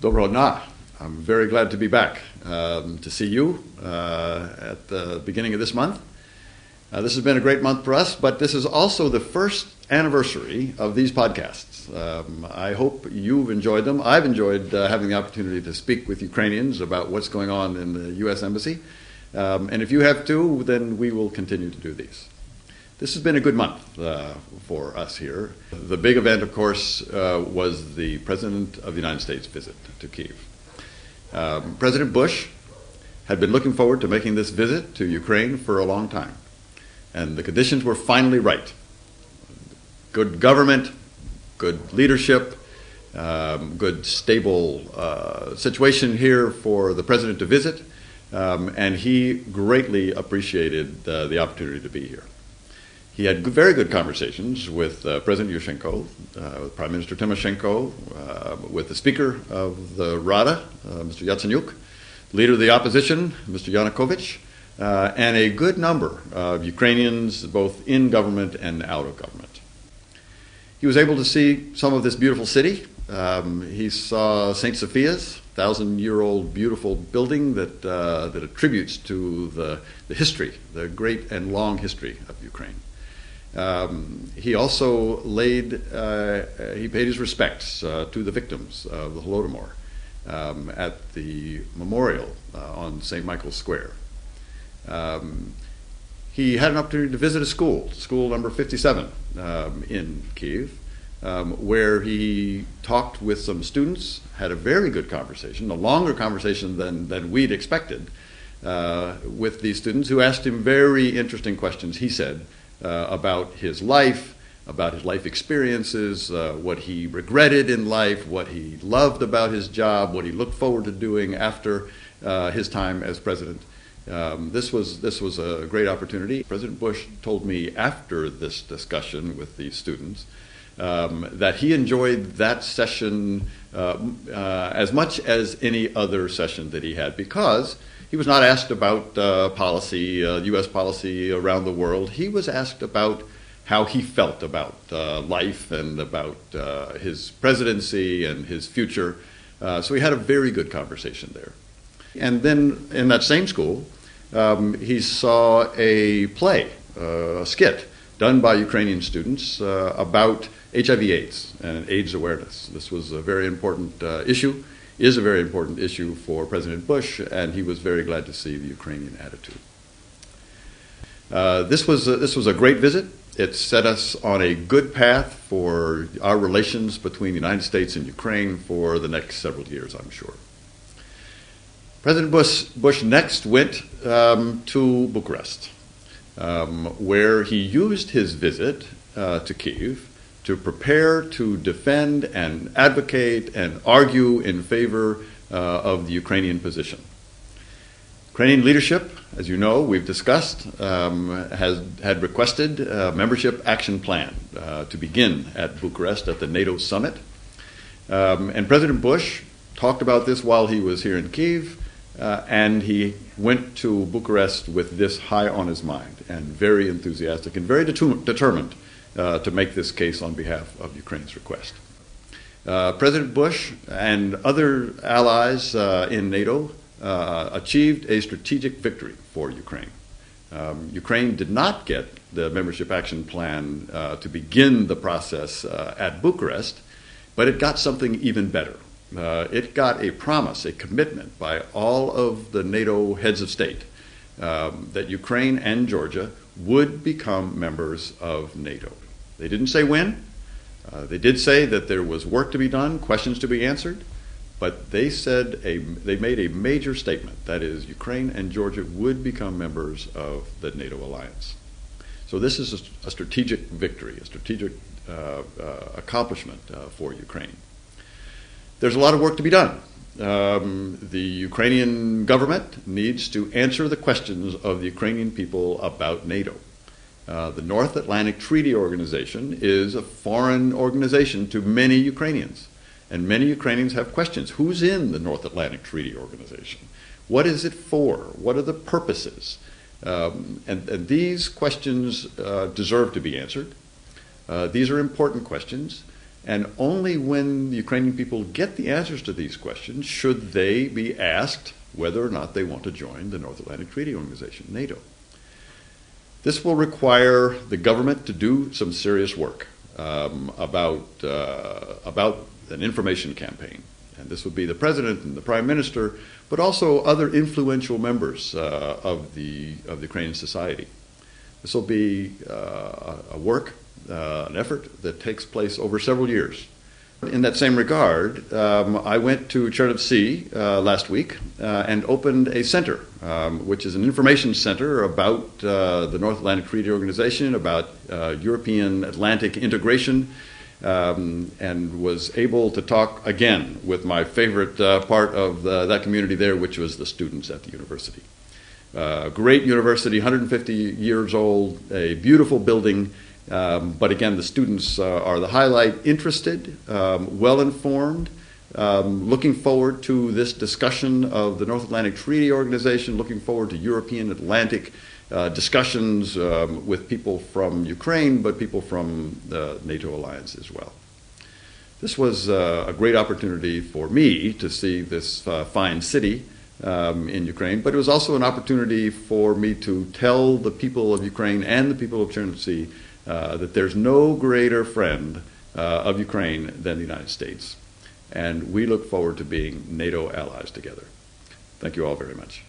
Dobro dna. I'm very glad to be back to see you at the beginning of this month. This has been a great month for us, but this is also the first anniversary of these podcasts. I hope you've enjoyed them. I've enjoyed having the opportunity to speak with Ukrainians about what's going on in the U.S. Embassy. And if you have too, then we will continue to do these. This has been a good month for us here. The big event, of course, was the President of the United States visit to Kyiv. President Bush had been looking forward to making this visit to Ukraine for a long time. And the conditions were finally right. Good government, good leadership, good stable situation here for the President to visit. And he greatly appreciated the opportunity to be here. He had very good conversations with President Yushchenko, with Prime Minister Tymoshenko, with the Speaker of the Rada, Mr. Yatsenyuk, Leader of the Opposition, Mr. Yanukovych, and a good number of Ukrainians, both in government and out of government. He was able to see some of this beautiful city. He saw St. Sophia's, 1,000-year-old beautiful building that attributes to the history, the great and long history of Ukraine. He also he paid his respects to the victims of the Holodomor at the memorial on St. Michael's Square. He had an opportunity to visit a school number 57 in Kyiv, where he talked with some students, had a very good conversation, a longer conversation than we'd expected, with these students who asked him very interesting questions, he said, about his life experiences, what he regretted in life, what he loved about his job, what he looked forward to doing after his time as president. This was a great opportunity. President Bush told me after this discussion with these students that he enjoyed that session as much as any other session that he had, because he was not asked about policy, U.S. policy around the world. He was asked about how he felt about life and about his presidency and his future. So we had a very good conversation there. And then in that same school, he saw a play, a skit, done by Ukrainian students about HIV/AIDS and AIDS awareness. This was a very important issue, is a very important issue for President Bush, and he was very glad to see the Ukrainian attitude. This was a great visit. It set us on a good path for our relations between the United States and Ukraine for the next several years, I'm sure. President Bush next went to Bucharest, where he used his visit to Kyiv to prepare to defend and advocate and argue in favor of the Ukrainian position. Ukrainian leadership, as you know, we've discussed, had requested a membership action plan to begin at Bucharest at the NATO summit. And President Bush talked about this while he was here in Kyiv, and he went to Bucharest with this high on his mind and very enthusiastic and very determined to make this case on behalf of Ukraine's request. President Bush and other allies in NATO achieved a strategic victory for Ukraine. Ukraine did not get the membership action plan to begin the process at Bucharest, but it got something even better. It got a promise, a commitment by all of the NATO heads of state that Ukraine and Georgia would become members of NATO. They didn't say when. They did say that there was work to be done, questions to be answered, but they said they made a major statement, that is, Ukraine and Georgia would become members of the NATO alliance. So this is a strategic victory, a strategic accomplishment for Ukraine. There's a lot of work to be done. The Ukrainian government needs to answer the questions of the Ukrainian people about NATO. The North Atlantic Treaty Organization is a foreign organization to many Ukrainians, and many Ukrainians have questions. Who's in the North Atlantic Treaty Organization? What is it for? What are the purposes? And these questions deserve to be answered. These are important questions. And only when the Ukrainian people get the answers to these questions should they be asked whether or not they want to join the North Atlantic Treaty Organization, NATO. This will require the government to do some serious work about an information campaign. And this would be the President and the Prime Minister, but also other influential members of the Ukrainian society. This will be a work, an effort that takes place over several years. In that same regard, I went to Chernovtsi last week and opened a center, which is an information center about the North Atlantic Treaty Organization, about European Atlantic integration, and was able to talk again with my favorite part of that community there, which was the students at the university. Great university, 150 years old, a beautiful building. But again, the students are the highlight, interested, well-informed, looking forward to this discussion of the North Atlantic Treaty Organization, looking forward to European Atlantic discussions with people from Ukraine, but people from the NATO alliance as well. This was a great opportunity for me to see this fine city in Ukraine, but it was also an opportunity for me to tell the people of Ukraine and the people of Chernovtsi that there's no greater friend of Ukraine than the United States. And we look forward to being NATO allies together. Thank you all very much.